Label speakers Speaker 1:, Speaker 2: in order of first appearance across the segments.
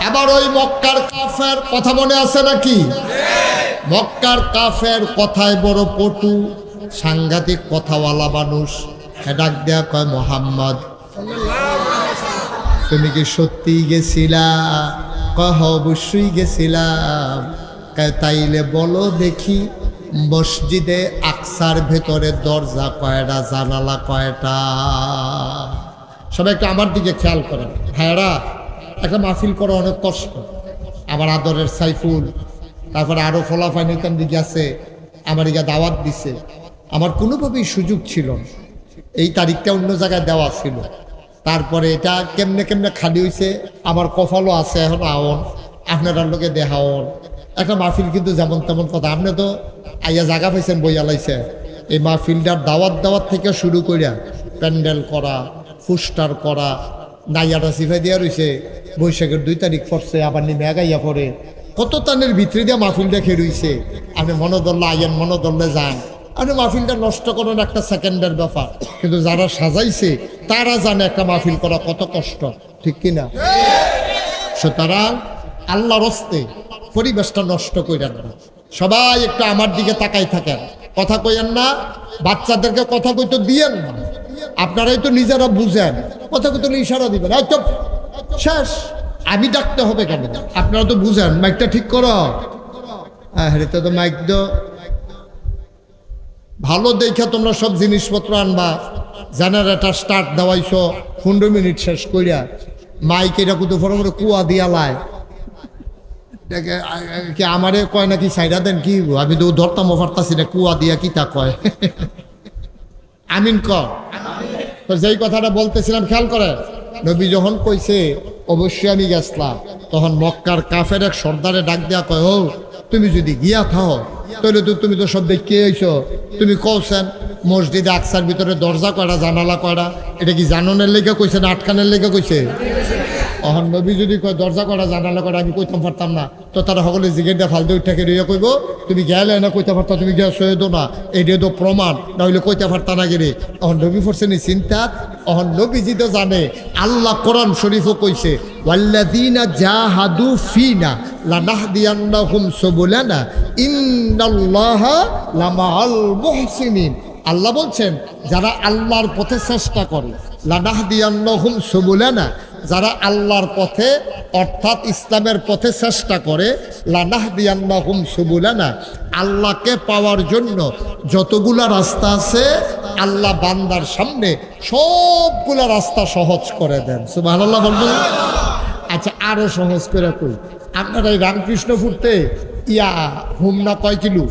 Speaker 1: আবার ওই মক্কার কাফের কথা মনে আছে নাকি? মক্কার কাফের কথায় বড় পটু, সাংঘাতিক কথাওয়ালা মানুষ। ডাক দেয়া কয়, মোহাম্মদ তুমি কি সত্যিই গেছিলা? কহ অবশ্যই গেছিলাম। তাইলে বলো দেখি, মসজিদে আকসার ভেতরে দরজা কয়টা, জানালা কয়টা? সবাই একটু আমার দিকে খেয়াল করেন ভাইয়েরা। একটা মাহফিল করা অনেক কষ্ট। আমার আদরের সাইফুল, তারপরে আরও ফলাফাইনিতান দিকে আছে, আমার দিকে দাওয়াত দিছে। আমার কোনোভাবেই সুযোগ ছিল না, এই তারিখটা অন্য জায়গায় দেওয়া ছিল। তারপরে এটা কেমনে কেমনে খালি হয়েছে, আমার কপালও আছে এখন আওন, আপনার লোকে দেখাওন। একটা মাহফিল কিন্তু যেমন তেমন কথা। আপনি তো আইয়া জায়গা পাইছেন, বইয়া লাইছে। এই মাহফিলটার দাওয়াত থেকে শুরু করিয়া প্যান্ডেল করা, ফুস্টার করা, নাইয়াটা সিফাই দিয়া রয়েছে। বৈশাখের 2 তারিখ পড়ছে, আবার নিমে গাইয়া পড়ে। কত টানের ভিতরে দিয়া মাহফিলটা খেয়ে রয়েছে। আপনি মনোদল্লা আইয়েন, মনোদল্লে যান। আপনি মাহফিলটা নষ্ট করেন, একটা সেকেন্ডের ব্যাপার। কিন্তু যারা সাজাইছে তারা জানে একটা মাহফিল করা কত কষ্ট, ঠিক কিনা? সুতরাং আল্লাহর হস্তে পরিবেশটা নষ্ট কইরেন না। সবাই একটু আমার দিকে তাকাই থাকেন, কথা কইেন না। বাচ্চাদেরকে কথা কইতে দিয়েন না, আপনারাই তো নিজেরা বুঝেন। কথা কইতে ইশারা দিবেন, চুপ, শেষ। আমি ডাকতে হবে কেন? আপনারা তো বুঝেন। মাইকটা ঠিক করো। হ্যাঁ, তো মাইক দো ভালো দেখে তোমরা সব জিনিসপত্র আনবা। জেনারেটর স্টার্ট দেওয়াইছো 15 মিনিট শেষ করিয়া, মাইক এটা কুতো ফটো করে কুয়া দিয়া লাই। কি আমারে কয় নাকি সাইডা দেন কি? আমি তো ধরতাম পারতাছি না, কুয়া দিয়া কি তা কয়। আমিন কর। তো যেই কথাটা বলতেছিলাম খেয়াল করে, নবী যখন কইছে অবশ্যই আমি গেছলাম, তখন মক্কার কাফের এক সর্দারে ডাক দেয়া কয়, ও তুমি যদি গিয়া থাও তাহলে তো তুমি তো সব দেখে আইছো। তুমি কওছেন মসজিদে আকসার ভিতরে দরজা কয়টা, জানালা কয়টা? এটা কি জাননের লেগে কইছে না আটকানের লেগে কইছে? অহন নবী যদি কয় দরজা কয়টা, জানালা কয়টা, আমি কইতাম পারতাম না, তো তারা সকলে জিগেরটা ফালতে উঠাকে রইয়া কইব তুমি গেলে না কইতে পারতা, তুমি গিয়া সৈয়দ না, এইটা তো প্রমাণ, না হইলে কইতে পারতা না গেলে। অহন নবী পড়ছেন চিন্তা। অহন নবীজি তো জানে আল্লাহ কোরআন শরীফও কইছে, ওয়াল্লাযীনা জাহাদু ফিনা লানাহদিয়ান্নাহুম সুবুলানা ইন্নাল্লাহা লামাআল মুহসিনিন। আল্লাহ বলছেন যারা আল্লাহর পথে চেষ্টা করে, লানাহদিয়ান্নাহুম সুবুলানা, যারা আল্লাহর পথে অর্থাৎ ইসলামের পথে চেষ্টা করে, লানাহদিয়ান্নাহুম সুবুলানা, আল্লাহকে পাওয়ার জন্য যতগুলা রাস্তা আছে আল্লাহ বান্দার সামনে সবগুলা রাস্তা সহজ করে দেন। সুবহানাল্লাহ বলবেন। আচ্ছা, আরো সহজ করে কই, আপনারা এই রামকৃষ্ণপুরতে হুমনা কয় কিলো?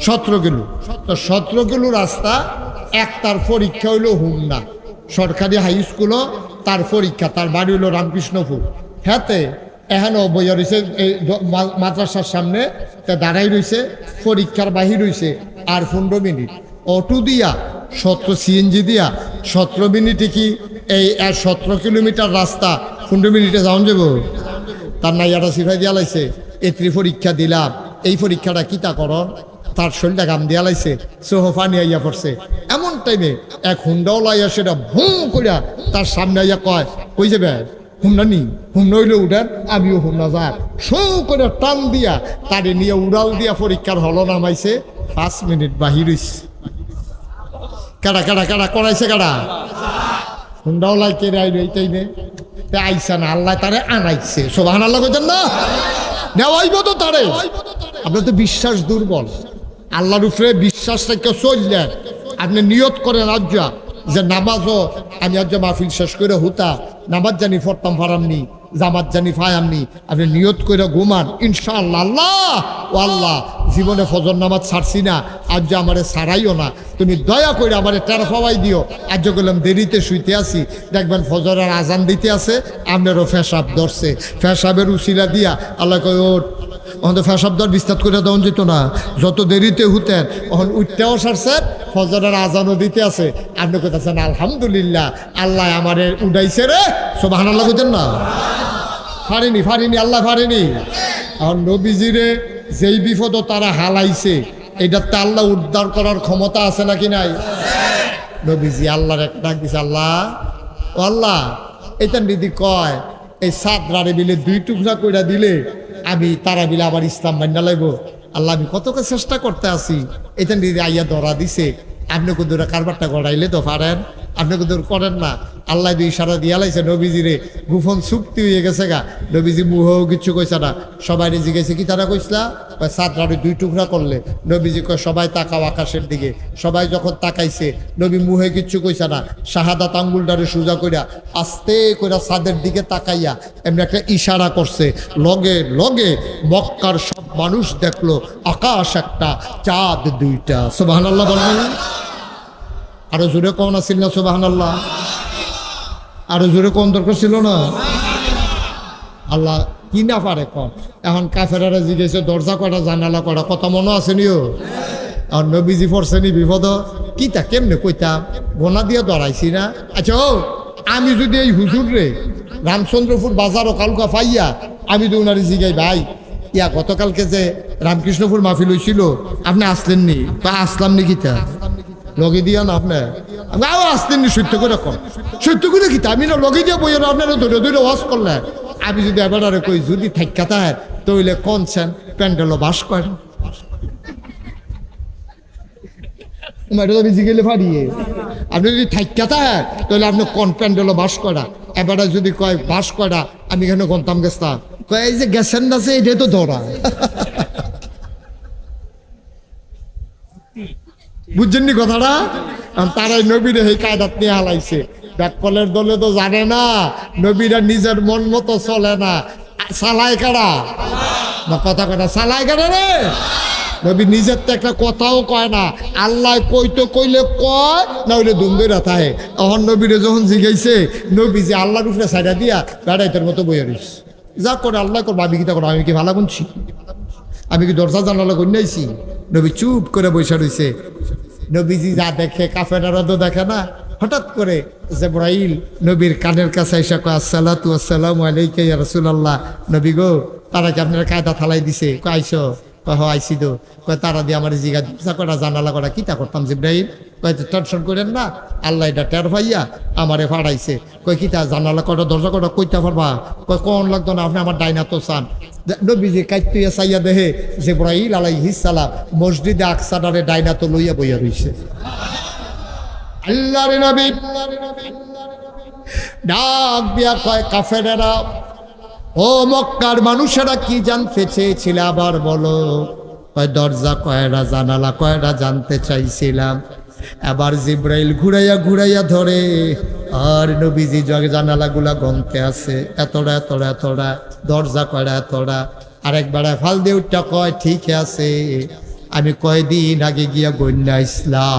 Speaker 1: 17 কিলো। তো 17 কিলো রাস্তা। একটার পরীক্ষা হইল হুমনা সরকারি হাই স্কুলও, তার পরীক্ষা, তার বাড়ি হইল রামকৃষ্ণপুর। হ্যাঁতে এখানেও বইয়া রয়েছে মাদ্রাসার সামনে, তা দাঁড়াই রয়েছে, পরীক্ষার বাহির হয়েছে আর 15 মিনিট। অটো দিয়া 17 সিএনজি দিয়া 17 মিনিটে কি এই 17 কিলোমিটার রাস্তা 15 মিনিটে যাওয়া যাব? তার নাইয়াটা সিফাই দিয়া লাইছে, এত্রি পরীক্ষা দিলাম, এই পরীক্ষাটা কিতা করন? তার শরীরটা গাম দিয়া লাইছে, সোহফানি আইয়া পড়ছে। এমন টাইমে এক হুন্ডাও লাইয়া সেটা ভুম করিয়া তার সামনে আইয়া কয়, কই যাবে? হুমনা নি, হুমনা হইলে উঠেন, আমিও হুমনা যাক। শো করে টান দিয়া তারে নিয়ে উড়াল দিয়া পরীক্ষার হল নামাইছে। 5 মিনিট বাহির হইছে। কাটা কাটা কাটা করাইছে, কাটা হুন্ডাও লাই কেড়ে আইল এই টাইমে। আইসা না, আল্লাহ তারে আনাইছে। সুবহানাল্লাহ কইতেন না? নেওয়াইব তো তারে। আপনার তো বিশ্বাস দুর্বল। আল্লাহর উপরে বিশ্বাস রেখে চললেন। আপনি নিয়ত করেন আজ যে নামাজও আমি আজ মাহফিল শেষ করে হুতা নামাজ জানি ফরতাম ফারামনি, জামাত জানি ফায়ামনি। আপনি নিয়ত করে ঘুমান, ইনশাআল্লাহ আল্লাহ ও আল্লাহ জীবনে ফজর নামাজ ছাড়ছি না, আজ যে আমারে ছাড়াইও না, তুমি দয়া করে আমারে টের পাওয়াই দিও। আজ যে গেলাম দেরিতে শুইতে আসি, দেখবেন ফজরের আজান দিতে আছে, আপনারও ফেসাব ধরছে, ফেসাবের উসিলা দিয়া আল্লাহ কয় ওঠ। ওখানে ফেসাব ধর বিস্তার করে দেওয়া যেত না, যত দেরিতে হুতেন ওখানে উঠতেও সারছেন, ফজরের আজানও দিতে আছে, আপনি কোথাছেন আলহামদুলিল্লাহ আল্লাহ আমারে উঠাইছে রে। সুবহানাল্লাহ কইতেন না? ফারেনি ফারেনি, আল্লাহ ফারেনি। আর নবীজিরে যেই বিপদ তারা হালাইছে, এটাতে আল্লাহ উদ্ধার করার ক্ষমতা আছে নাকি নাই? নবীজি আল্লাহর এক ডাক দিছে, আল্লাহ ও আল্লাহ, এটা দিদি কয় এই সাদরারে মিলে 2 টুকরা কইরা দিলে আমি তারা মিলে আবার ইসলাম মান্য লাইব। আল্লাহ আমি কতকে চেষ্টা করতে আসি, এটা দিদি আইয়া ধরা দিছে। আপনি কুদুরা কারবারটা গড়াইলে তো পারেন, আপনি কুদুর করেন না। আল্লাহ দুই ইশারা দিয়া লাইছে নবীজিরে, গোপন চুক্তি হয়ে গেছে গা। নবীজি মুহও কিছু কইছে না, সবাই জিজ্ঞেসে কি তারা কইসলা, সাদরারে 2 টুকরা করলে। নবীজি কয় সবাই তাকাও আকাশের দিকে। সবাই যখন তাকাইছে নবী মুহে কিচ্ছু কইছে না, শাহাদাত আঙ্গুলটারে সোজা কইরা আস্তে কইরা ছাদের দিকে তাকাইয়া এমনি একটা ইশারা করছে। লগে লগে মক্কার সব মানুষ দেখলো আকাশ একটা, চাঁদ 2টা। সুবহানাল্লাহ বলেন। আরো জোরে কোন আছিল না সুবহানাল্লাহ? আরো জোরে কোন দরকার ছিল না? আল্লাহ কি না পারে কম। এখন কাফেরারা জিজ্ঞেসে দরজা করা জানালা করা কথা মনে আছে নিও। আর নবীজি পড়ছে নি বিপদ, কিতা কেমনে কইতাম, গোনা দিয়ে ধরাইছি না। আচ্ছা ও আমি যদি এই হুজুর রে রামচন্দ্রপুর বাজারও কালকা পাইয়া আমি তো ওনারে জিগাই, ভাই ইয়া গতকালকে যে রামকৃষ্ণপুর মাহফিল হইছিল আপনি আসলেন নি? তা আসলাম নি কিতা লগে দিয়া না আপনার আসতেন নি? সত্য করে কম, সত্য করে কিতা আমি না লগে দিয়ে বইয়ের আপনারা ধরে ধরে ওয়াজ করলেন। আমি যদি এবারে কই যদি থাইকা তার তইলে কনছেন প্যান্ডেলও বাস করেন গেলে ফাড়িয়ে। আপনি যদি থাইকা তার তাহলে আপনি কোন প্যান্ডেলও বাস করা। এবারে যদি কয় বাস করা আমি এখানে গন্তাম গেছতাম, কয় এই যে গেছেন না যে এটা তো ধরা। বুঝছেননি কথাটা? তারাই নবীরে এই কায়দাত নিয়ে হালাইছে। ব্যাককলের দলে তো জানে না নবীরা নিজের মন মতো চলে না, চালায় কারা না কথা কয় না, চালায় কারা রে। নবী নিজের তো একটা কথাও কয় না, আল্লাহ কইতো কইলে কয় না হইলে দুমদইরা থাকে। তখন নবীরে যখন জিগাইছে নবী যে আল্লাহর উপরে সাইডা দিয়া বেড়াইতের মতো বইয়া রইছে। যা করে আল্লাহ করবো, আমি কিতা করবো, আমি কি ভালো গুনছি, আমি কি দরজা জানালা গন্যাইছি? নবী চুপ করে বসে রইছে। নবীজি যা দেখে কাফেরারা তো দেখে না। হঠাৎ করে জিবরাইল নবীর কানের কাছে এসে কয় আসসালাতু আসসালামু আলাইকা ইয়া রাসূলুল্লাহ। নবী গো তারা কি আপনার কায়দা থালাই দিছে? কয় আইসো? কয় হ আইসি তো। কয় তারা দিয়ে আমার জিগা দরজা করা জানালা করা কিতা করতাম জিবরাইল? কয় টেনশন করেন না, আল্লাহ এটা টের পাইয়া আমারে ফাড়াইছে। কয় কিতা জানালা করা দরজা করা কইতা পারবা? কয় কোন লাগতো না, আপনি আমার ডাইনা তো চান। নবীজি কাইতুইয়া চাইয়া দেহে জিবরাইল আলাইহিস সালাম মসজিদে আকসারে ডাইনা তো লইয়া বইয়া রইছে। আল্লাহর নবী ডাক দিয়া কয় কাফেরেরা, ও মক্কার মানুষেরা কি জানতে চেয়েছিল আবার বলো। কয় দরজা কয়টা জানালা কয়টা জানতে চাইছিলাম। এবার জিবরাইল ঘুরাইয়া ঘুরাইয়া ধরে আর নবীজি জানালাগুলা গনতে আছে, এতটা এতটা এতটা, দরজা কয়টা এতটা। আরেকবার ফাল দিয়ে উঠটা কয় ঠিক আছে, আমি কয়দিন আগে গিয়া গন্যা ইসলাম।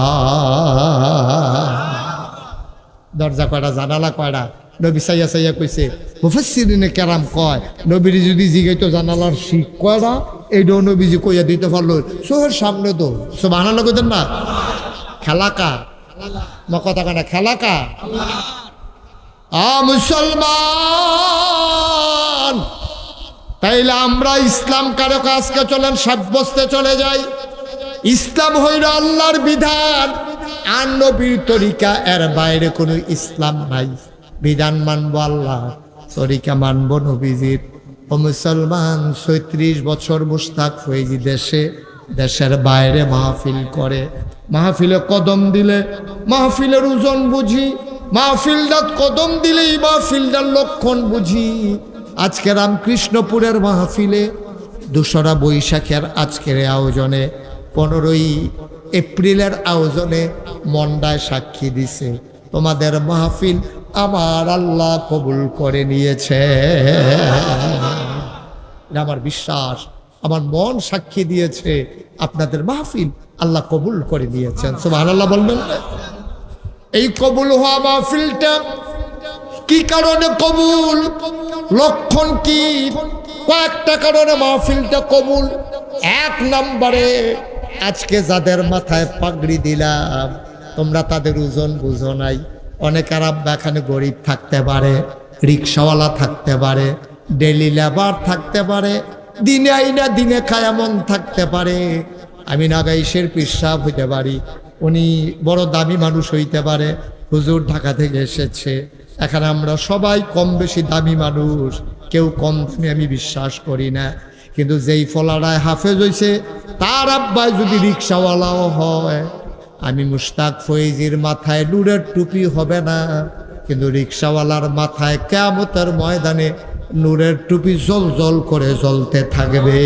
Speaker 1: দরজা কয়টা জানালা কয়টা? নবী সাইয়া সাইয়া কইছে। মুফাসসিরিনে কেরাম কয় নবীর যদি জিগাইতো জানালার শিখ কয়টা, এইটাও নবীজি কইয়া দিতে পারলো সোহের সামনে তো। সুবহানাল্লাহ কইতেন না? খেলাকা না কথা কানা খেলাকা। মুসলমান তাইলে আমরা ইসলাম কারক আজকে চলেন সাব্যস্তে চলে যাই। ইসলাম হইল আল্লাহর বিধান আর নবীর তরিকা, এর বাইরে কোনো ইসলাম নাই। বিধান মানবো আল্লাহ, তরিকা মানবো নবীজির। ও মুসলমান ৩৬ বছর মুশতাক ফৈজি দেশের বাইরে মাহফিল করে। মাহফিলে কদম দিলে মাহফিলের ওজন বুঝি, মাহফিলটা কদম দিলেই মাহফিলটার লক্ষণ বুঝি। আজকে রামকৃষ্ণপুরের মাহফিলে ২রা বৈশাখের আজকের আয়োজনে 15ই এপ্রিলের আয়োজনে মন্ডায় সাক্ষী দিছে তোমাদের মাহফিল আমার আল্লাহ কবুল করে নিয়েছে। আমার বিশ্বাস, আমার মন সাক্ষী দিয়েছে আপনাদের মাহফিল আল্লাহ কবুল করে নিয়েছেন। সুবহানাল্লাহ বলবেন। এই কবুল হওয়া মাহফিলটা কি কারণে কবুল, লক্ষণ কি? কয়েকটা কারণে মাহফিলটা কবুল। 1 নম্বরে আজকে যাদের মাথায় পাগড়ি দিলাম তোমরা তাদের ওজন বুঝো নাই। অনেকের আব্বা এখানে গরিব থাকতে পারে, রিক্সাওয়ালা থাকতে পারে, ডেলি লেবার থাকতে পারে, দিনে আইনা দিনে খায় এমন থাকতে পারে। আমি নাগাইশের পিসাব হইতে পারি, উনি বড় দামি মানুষ হইতে পারে, হুজুর ঢাকা থেকে এসেছে, এখানে আমরা সবাই কম বেশি দামি মানুষ, কেউ কম দামি আমি বিশ্বাস করি না। কিন্তু যেই ফলারায় হাফেজ হইছে তার আব্বাই যদি রিক্সাওয়ালাও হয়, আমি মুশতাক ফয়েজির মাথায় নূরের টুপি হবে না, কিন্তু রিক্সাওয়ালার মাথায় কিয়ামতের ময়দানে নূরের টুপি জল জল করে জ্বলতে থাকবে।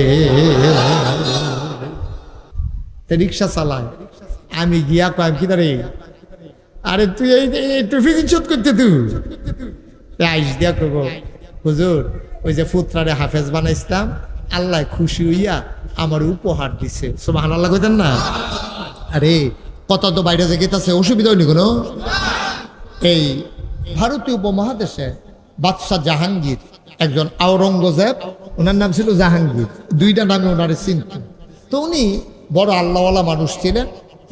Speaker 1: রিক্সা চালায়, আমি গিয়া কয়েক কি দাঁড়িয়ে, আরে তুই এই টুপি শোধ করতে তুই আইস দিয়া করবো, হুজুর ওই যে ফুতরারে হাফেজ বানাইছিলাম, আল্লাহ খুশি হইয়া আমার উপহার দিছে। সুবহানাল্লাহ কইতেন না? আরে কত তো বাইরে যে গেতাছে, অসুবিধা হয়নি কোনো। এই ভারতীয় উপমহাদেশে বাদশাহ জাহাঙ্গীর, একজন আওরঙ্গজেব, ওনার নাম ছিল জাহাঙ্গীর, দুইটা নামে ওনারে চিনত। তো উনি বড় আল্লাহওয়ালা মানুষ ছিলেন,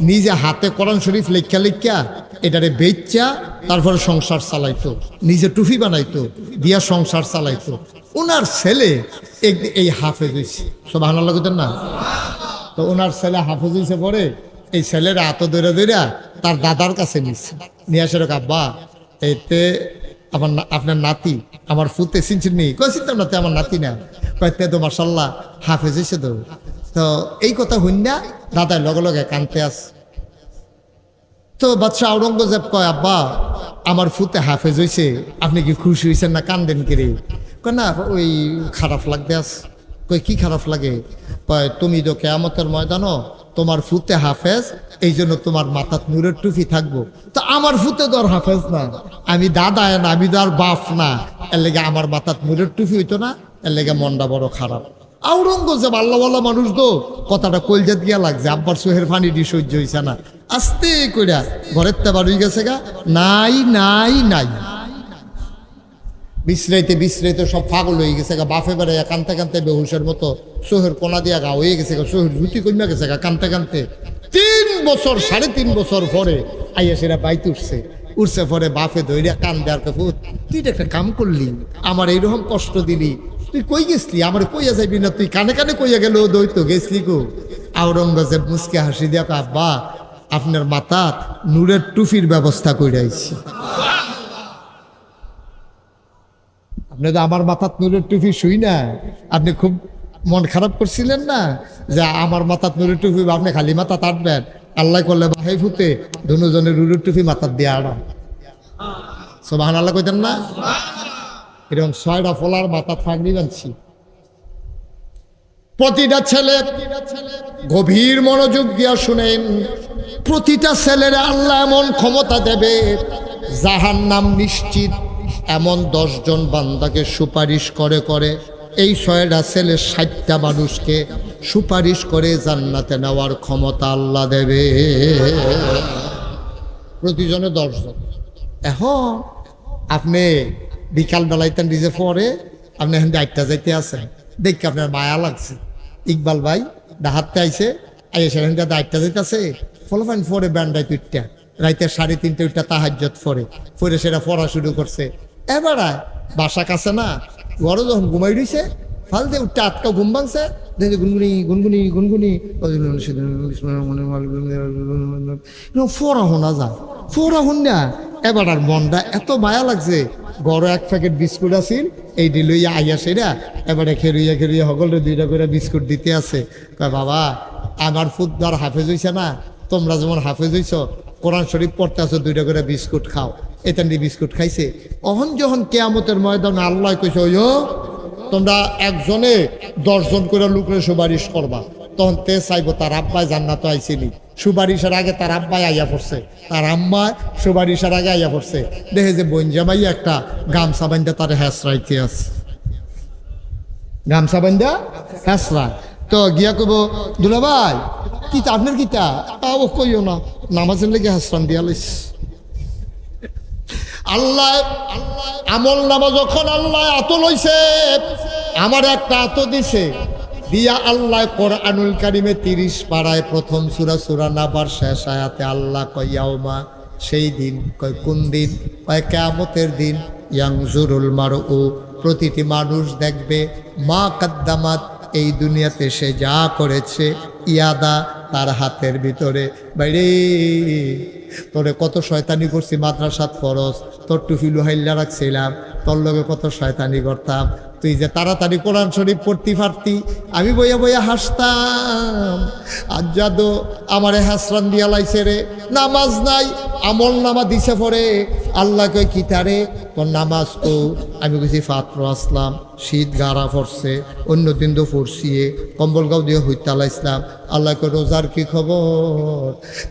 Speaker 1: নিজে হাতে কোরআন শরীফ লেখা লেখা এটারে বেচা তারপরে সংসার চালাইতো, নিজে টুফি বানাইতো দিয়া সংসার চালাইতো। ওনার ছেলে এই হাফেজ হয়েছে। সুবহানাল্লাহ কইতেন না? তো ওনার ছেলে হাফেজ হয়েছে পরে এই ছেলেরা হাত দৌড়া দৌড়া তার দাদার কাছে নিচ্ছে, নিয়ে আসে আব্বা এতে আপনার নাতি আমার ফুতে চিনছেন নি? কই চিনতাম না, আমার নাতি না। কয়েকটা তো মাশাল্লাহ হাফেজ হয়েছে। তো এই কথা হইনা দাদার লগে লগে কানতে আস। তো বাদশাহ আওরঙ্গজেব কয়, আব্বা আমার ফুতে হাফেজ হয়েছে, আপনি কি খুশি হয়েছেন না কান্দেন কিরে? কয় না, ওই খারাপ লাগতে আস। কই কি খারাপ লাগে? কয় তুমি তো কিয়ামতের ময়দানও তোমার ফুতে হাফেজ, এই জন্য তোমার মাথাত নূরের টুপি থাকবো। তো আমার ফুতে তো আর হাফেজ না, আমি দাদা না, আমি তো আর বাপ না, এর লেগে আমার মাথাত নূরের টুপি হইতো না, এর লেগে মনটা বড় খারাপ। আওরঙ্গজেব আল্লাহওয়ালা মানুষ তো, কথাটা কলজা দিয়া লাগছে, আব্বার চোহের পানিটি সহ্য হইছে না, আস্তে কইরা ঘরের তে বার হয়ে গেছে গা, নাই নাই নাই বিশ্রাইতে বিশ্রাইতে সব পাগল হয়ে গেছে গা, বাফে বেড়ে কানতে কানতে বেহুশের মতো চোহের কোনা দিয়া গা হয়ে গেছে গা, চোহের রুটি কমে গেছে গা কানতে কানতে। 3 বছর 3.5 বছর পরে আইয়া সেটা বাইতে উঠছে পরে বাফে ধৈর্য কান দেওয়ার কাপুত, তুই একটা কাম করলি, আমার এইরকম কষ্ট দিলি, তুই কই গেছলি, আমার কইয়া যাইবি না, তুই কানে কানে কইয়া গেল দৈত গেছলি গো। আওরঙ্গজেব মুসকে হাসি দিয়া, আব্বা আপনার মাথাত নূরের টুপির ব্যবস্থা কইরাইছি। আপনি তো আমার মাথাত নূরের টুপি শুই না, আপনি খুব মন খারাপ করছিলেন না যে আমার মাথাত নূরের টুপি, আপনি খালি মাথা তাটবেন, আল্লাহ করলে বাহাই ফুতে দুজনের নূরের টুপি মাথার দিয়ে আড়াম। সুবহানাল্লাহ কইতেন না? এরকম 6টা ফলার মাথা ফাঁকনি বানছি। প্রতিটা ছেলে গভীর মনোযোগ দিয়া শুনেন, প্রতিটা ছেলের আল্লাহ এমন ক্ষমতা দেবে, জাহান্নাম নিশ্চিত এমন 10 জন বান্দাকে সুপারিশ করে করে এই 6টা ছেলে 60টা মানুষকে সুপারিশ করে জান্নাতে নেওয়ার ক্ষমতা আল্লাহ দেবে, প্রতিজনে 10 জন। এখন আপনি বিকাল বেলাইতেন ডিজে পরে আপনি এখন 8টা যাইতে আছেন, দেখি আপনার মায়া লাগছে, ইকবাল ভাই ডাহাতে আইসে সেখান থেকে 8টা যাইতেছে, ফলফাইন পরে ব্যান্ডায় 2টা রাইতে 3:30 উঠটা তাহাজ্জুদ পরে সেটা পড়া শুরু করছে। এবার বাসা কাছে না, ঘরে যখন ঘুমাই দিছে ফাল দিয়ে উঠতে আটকা ঘুম ভাঙছে, দেখে গুনগুনি গুনগুনি গুনগুনি ফোরা শোনা যায়, ফোরা শুন না। এবার আর মনটা এত মায়া লাগছে, বড় 1 প্যাকেট বিস্কুট আছিল, এই লইয়া আইয়া সেরা এবারে খেরুইয়া খেরুইয়া সকলে 2টা করে বিস্কুট দিতে আছে। কয় বাবা আমার ফুটবার হাফেজ হইছে না, তোমরা যেমন হাফেজ হইছ কোরআন শরীফ পড়তে আছো, 2টা করে বিস্কুট খাও। এতেন বিস্কুট খাইছে। অহন যখন কিয়ামতের ময়দানে আল্লাহ কইছে, ওই তোমরা একজনে 10 জন করে লোকের সুপারিশ করবা, তখন তে চাইবো তার আব্বাই জান্নাতে আইছিলি, সুপারিশের আগে তার আব্বাই আইয়া পড়ছে, তার আম্মা সুপারিশের আগে আইয়া পড়ছে, দেখে যে বঞ্জামাই একটা গামছা বান্ধা তার হেসরাইতে আছে, গামছা বান্ধা হেসরা। তো গিয়া কব, দুলা ভাই কি আপনার কিতা? ও কইও না, নামাজের লেগে হাসরান দিয়া লইস। আল্লাহ আমল নামা যখন আল্লাহ আত লইছে, আমার একটা আত দিছে দিয়া আল্লাহ কোরআনুল কারিমে 30 পারায় প্রথম সূরা নাবার শেষ আয়াতে আল্লাহ কয় ইয়াউমা, সেই দিন। কয় কোন দিন? কয় কিয়ামতের দিন। ইয়ানজুরুল মারউ, প্রতিটি মানুষ দেখবে মা কাদ্দামাত, এই দুনিয়াতে সে যা করেছে, ইয়াদা তার হাতের ভিতরে, বাইরে তোরে কত শয়তানি করছি, মাদ্রাসাত ফরজ, তোর টুপি লুহাইল্লা রাখছিলাম, তোর লগে কত শয়তানি করতাম, তুই যে তাড়াতাড়ি কোরআন শরীফ পড়তে পারতি, আমি বইয়া বইয়া হাসতাম। আজ যাদো আমারে হাসরান দিয়া লাইছে রে, নামাজ নাই, আমল নামা দিছে পরে। আল্লাহ কই কিতারে তোর নামাজ কো? আমি কইছি পাত্র আসলাম, শীত গাড়া পড়ছে, অন্য দিন তো পড়ছিয়ে কম্বল গাও দিয়ে হইতালা ইসলাম। আল্লাহ কই রোজার কি খবর?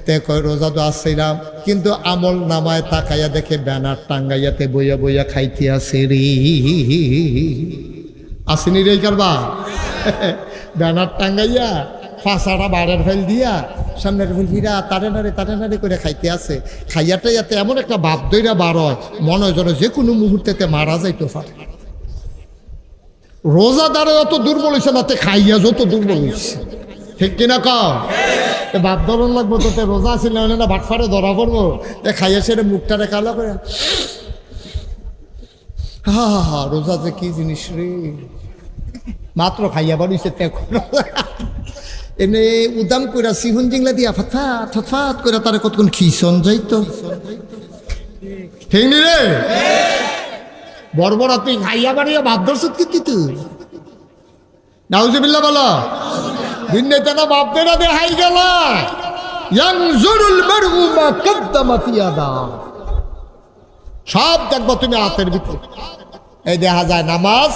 Speaker 1: তে কয় রোজা তো আসছিলাম, কিন্তু আমল নামায় তাকাইয়া দেখে ব্যানার টাঙ্গাইয়াতে বইয়া বইয়া খাইতে আসে রে। আসেনি রে কারবা ব্যানার টাঙ্গাইয়া ফাঁসাটা বাড়ের ফেল দিয়া সামনের ফুল ফিরা তারে নাড়ে করে খাইতে আছে। খাইয়াটা যাতে এমন একটা ভাব দইরা বার হয়, মনে হয় যেন যে কোনো মুহূর্তেতে মারা যাইতে পারে। রোজাদারে অত দুর্বল হয়েছে না, তে খাইয়া যত দুর্বল হয়েছে, ঠিক কিনা কও? ভাব ধরন লাগবো, তোতে রোজা ছিল না ভাটফারে ধরা পড়বো, খাইয়া সেরে মুখটারে কালো করে। হা হা হা, রোজা যে কি জিনিস রে, মাত্র খাইয়া বাড়িছে এনে উদাম কইরা সিহুন জিংলা দিয়া ফাত করে তারে কতক্ষণ খিসন যাইতো, ঠিক নি রে? বড় তুই খাইয়া বাড়িয়া ভাব ধরছত কি তুই? নাউজুবিল্লাহ বলো। ভিন্নে তেনা বাপ বেড়া দেখাই গেল, ইয়ানজুরুল মারউ মা কদ্দামাত ইয়াদা, সব দেখবো তুমি হাতের ভিতরে। এই দেখা যায় নামাজ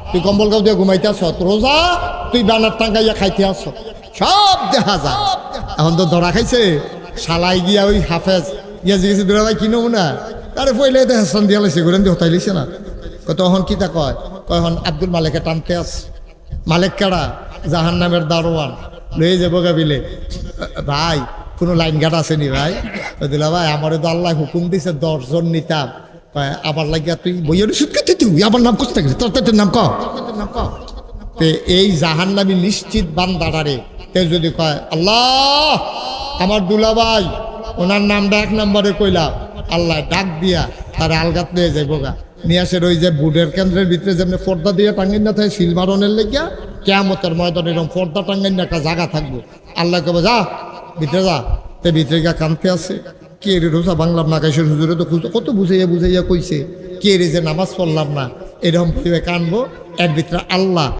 Speaker 1: তুই কম্বল গাও দিয়ে ঘুমাইতে আস, রোজা তুই বানার টাঙ্গাইয়া খাইতে আস, সব দেখা যায়। এখন তো ধরা খাইছে, শালাই গিয়া ওই হাফেজ গিয়া জিজ্ঞেস ধরা ভাই কিনো না, আরে পয়লে হাসান দিয়া লাইছে, ঘুরেন দিয়ে হতাই লিছে না। তখন কিতা কয়, এখন আব্দুল মালিকে টানতে আস। মালিক কারা? জাহান নামের দারোয়ান, লয়ে যাবো গাবিলে। ভাই কোনো লাইন গার্ড আসেনি ভাই? দিলা ভাই আমারে তো আল্লাহ হুকুম দিছে 10 জন নিতাম, আবার লাগিয়া তুই বইয়ের সুদ খেতে, তুই আমার নাম করতে গেছে, তোর নাম কর। এই জাহান্নামী নিশ্চিত বান্দারে তে যদি কয় আল্লাহ আমার দুলাভাই, ওনার নামটা 1 নম্বরে কইলাম, আল্লাহ ডাক দিয়া তারা আলগাত নিয়ে যাইব গা, নিয়ে আসে ওই যে বুডের কেন্দ্রের ভিতরে যেমনি পর্দা দিয়ে টাঙ্গিন না থাকে সিলভারনের লেগিয়া, কেয়ামতের ময়দানে এরকম পর্দা টাঙ্গিন একটা জায়গা থাকবো। আল্লাহ কবে যা ভিতরে যা, তে ভিতরে গা কানতে আছে, কে রে রোজা বাংলাম না, কাইসের হুজুরে তো কত বুঝাইয়া কইছে, কে রে যে নামাজ পড়লাম না, এরকম কানবো। এর ভিতরে আল্লাহ